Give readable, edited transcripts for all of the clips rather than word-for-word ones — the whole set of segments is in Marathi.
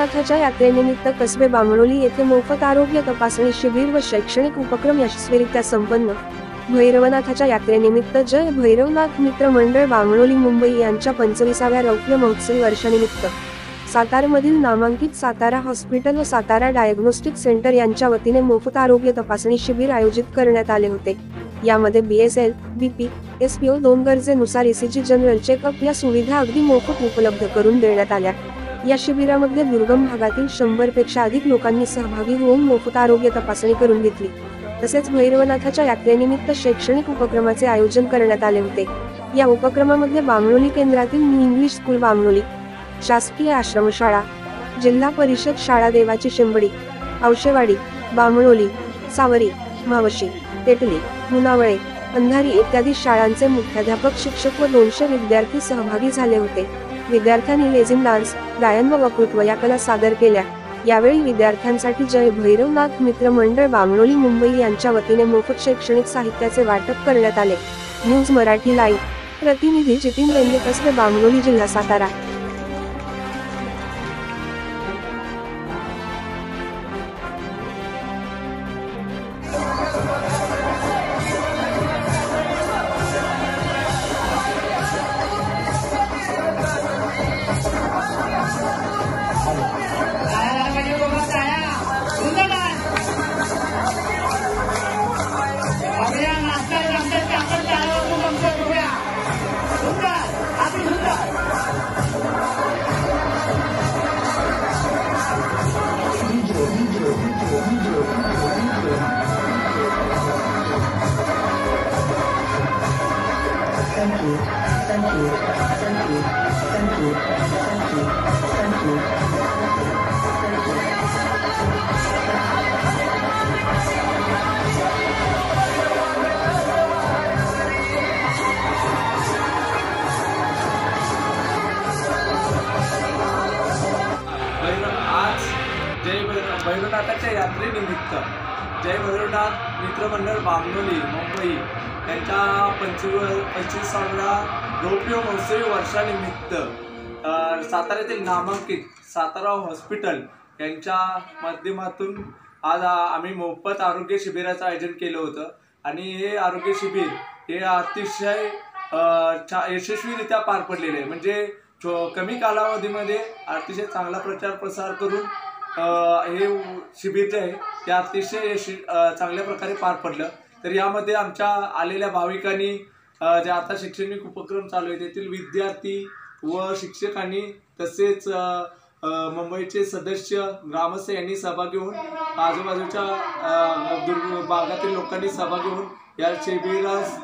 भैरवनाथाच्या यात्रेनिमित्त कसबे बामणोली येथे मोफत आरोग्य तपासणी शिबिर व शैक्षणिक उपक्रम यशस्वीरित्या संपन्न। भैरवनाथाच्या यात्रेनिमित्त जय भैरवनाथ मित्र मंडळ बामणोली मुंबई यांच्या 25व्या रौप्य महोत्सवी वर्षानिमित्त सातारमधील नामांकित सातारा हॉस्पिटल व सातारा डायग्नोस्टिक सेंटर यांच्या वतीने मोफत आरोग्य तपासणी शिबिर आयोजित करण्यात आले होते। यामध्ये BSL, BP, SPO 2 गरजेनुसार ECG जनरल चेकअप या सुविधा अगदी मोफत उपलब्ध करून देण्यात आल्या। या शिबिरामध्ये दुर्गम भागातील 100 पेक्षा अधिक लोकांनी सहभागी होऊन मोफत आरोग्य तपासणी करून घेतली। तसेच भैरवनाथाच्या यात्रेनिमित्त शैक्षणिक उपक्रमाचे आयोजन करण्यात आले होते। या उपक्रमामध्ये बामणोली केंद्रातील न्यू इंग्लिश स्कूल बामणोली, शासकीय आश्रमशाळा, जिल्हा परिषद शाळा देवाची शिंबडी, औशेवाडी, बामणोली, सावरी, मावशी, तेटली, मुनावळे, अंधारी इत्यादी शाळांचे मुख्याध्यापक, शिक्षक व 200 विद्यार्थी सहभागी झाले होते। विद्यार्थ्यांनी लेझिम डान्स, गायन व वक्तृत्व या कला सादर केल्या। यावेळी विद्यार्थ्यांसाठी जय भैरवनाथ मित्र मंडळ बामणोली मुंबई यांच्या वतीने मोफत शैक्षणिक साहित्याचे वाटप करण्यात आले। न्यूज मराठी लाईव्ह, प्रतिनिधी जितीन रेंगे, कसबे बामणोली, जिल्हा सातारा। भैरवनाथाच्या यात्रेनिमित्त जय भैरवनाथ मित्रमंडळ बामणोली मुंबई यांच्या 25व्या रौप्य महोत्सवी वर्षानिमित्त साताऱ्यातील नामांकित सातारा हॉस्पिटल यांच्या माध्यमातून आज आम्ही मोफत आरोग्य शिबिराचं आयोजन केलं होतं। आणि हे आरोग्य शिबिर हे अतिशय यशस्वीरित्या पार पडलेले आहे। म्हणजे कमी कालावधीमध्ये अतिशय चांगला प्रचार प्रसार करून हे शिबिर जे आहे ते अतिशय चांगल्या प्रकारे पार पडलं। तर यामध्ये आमच्या आलेल्या भाविकांनी जे आता शैक्षणिक उपक्रम चालू आहे तेथील विद्यार्थी व शिक्षकांनी तसेच मुंबईचे सदस्य, ग्रामस्थ यांनी सहभागी होऊन, आजूबाजूच्या भागातील लोकांनी सहभागी होऊन या शिबिरास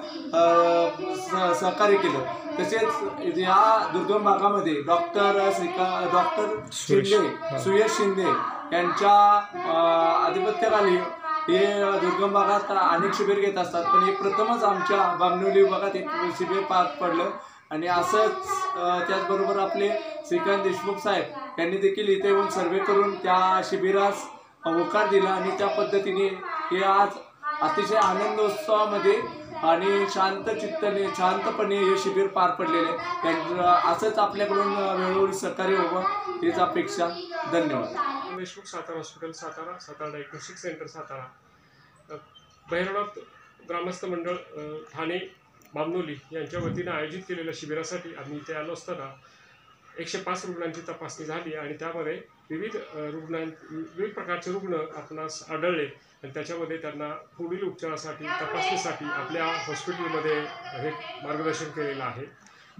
सहकार्य केलं। तसेच या दुर्गम भागामध्ये डॉक्टर सुयश शिंदे यांच्या आधिपत्याखाली हे दुर्गम भागात अनेक शिबिर घेत असतात, पण हे प्रथमच आमच्या बामणोली विभागात एक शिबिर पार पडलं। आणि असंच त्याचबरोबर आपले श्रीकांत देशमुख साहेब यांनी देखील इथे येऊन सर्वे करून त्या शिबिरास होकार दिला। आणि त्या पद्धतीने हे आज अतिशय आनंदोत्सवामध्ये आणि शांतपणे हे शिबिर पार पडलेले आहे। असंच आपल्याकडून वेळोवेळी सहकार्य व्हावं हीच अपेक्षा। धन्यवाद। Deshmukh Satara hospital Satara, Satara diagnostic centre Satara, Bhairavnath ग्रामस्थ मंडळ ठाणे बामणोली यांच्या वतीने आयोजित केलेल्या शिबिरासाठी आम्ही इथे आलो असताना 105 रुग्णांची तपासणी झाली आणि त्यामध्ये विविध प्रकारचे रुग्ण आपणास आढळले आणि त्याच्यामध्ये त्यांना पुढील उपचारासाठी, तपासणीसाठी आपल्या हॉस्पिटलमध्ये हे मार्गदर्शन केलेलं आहे।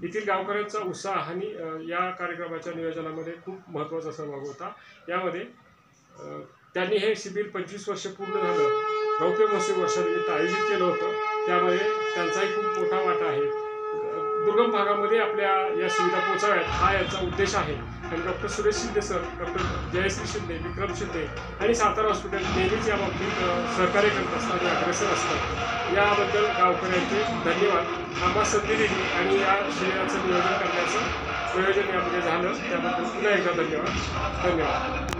येथील गावकऱ्यांचा उत्साह आणि या कार्यक्रमाच्या नियोजनामध्ये खूप महत्त्वाचा सहभाग होता। यामध्ये त्यांनी हे शिबिर 25 वर्ष पूर्ण झालं रौप्य महोत्सवी वर्षानिमित्त आयोजित केलं होतं, त्यामध्ये त्यांचाही खूप मोठा वाटा आहे। दुर्गम भागामध्ये आपल्या या सुविधा पोहोचाव्यात हा याचा उद्देश आहे। आणि doctor Suresh Shinde sir, doctor Jayashree Shinde, Vikram Shinde आणि सातारा हॉस्पिटल नेहमीच या बाबतीत सहकार्य करत असतात आणि अग्रेसर असतात। याबद्दल गावकऱ्यांचे धन्यवाद। आम्हाला संधी दिली आणि या शिबिराचं नियोजन करण्याचं प्रयोजन यामध्ये झालं त्याबद्दल पुन्हा एकदा धन्यवाद।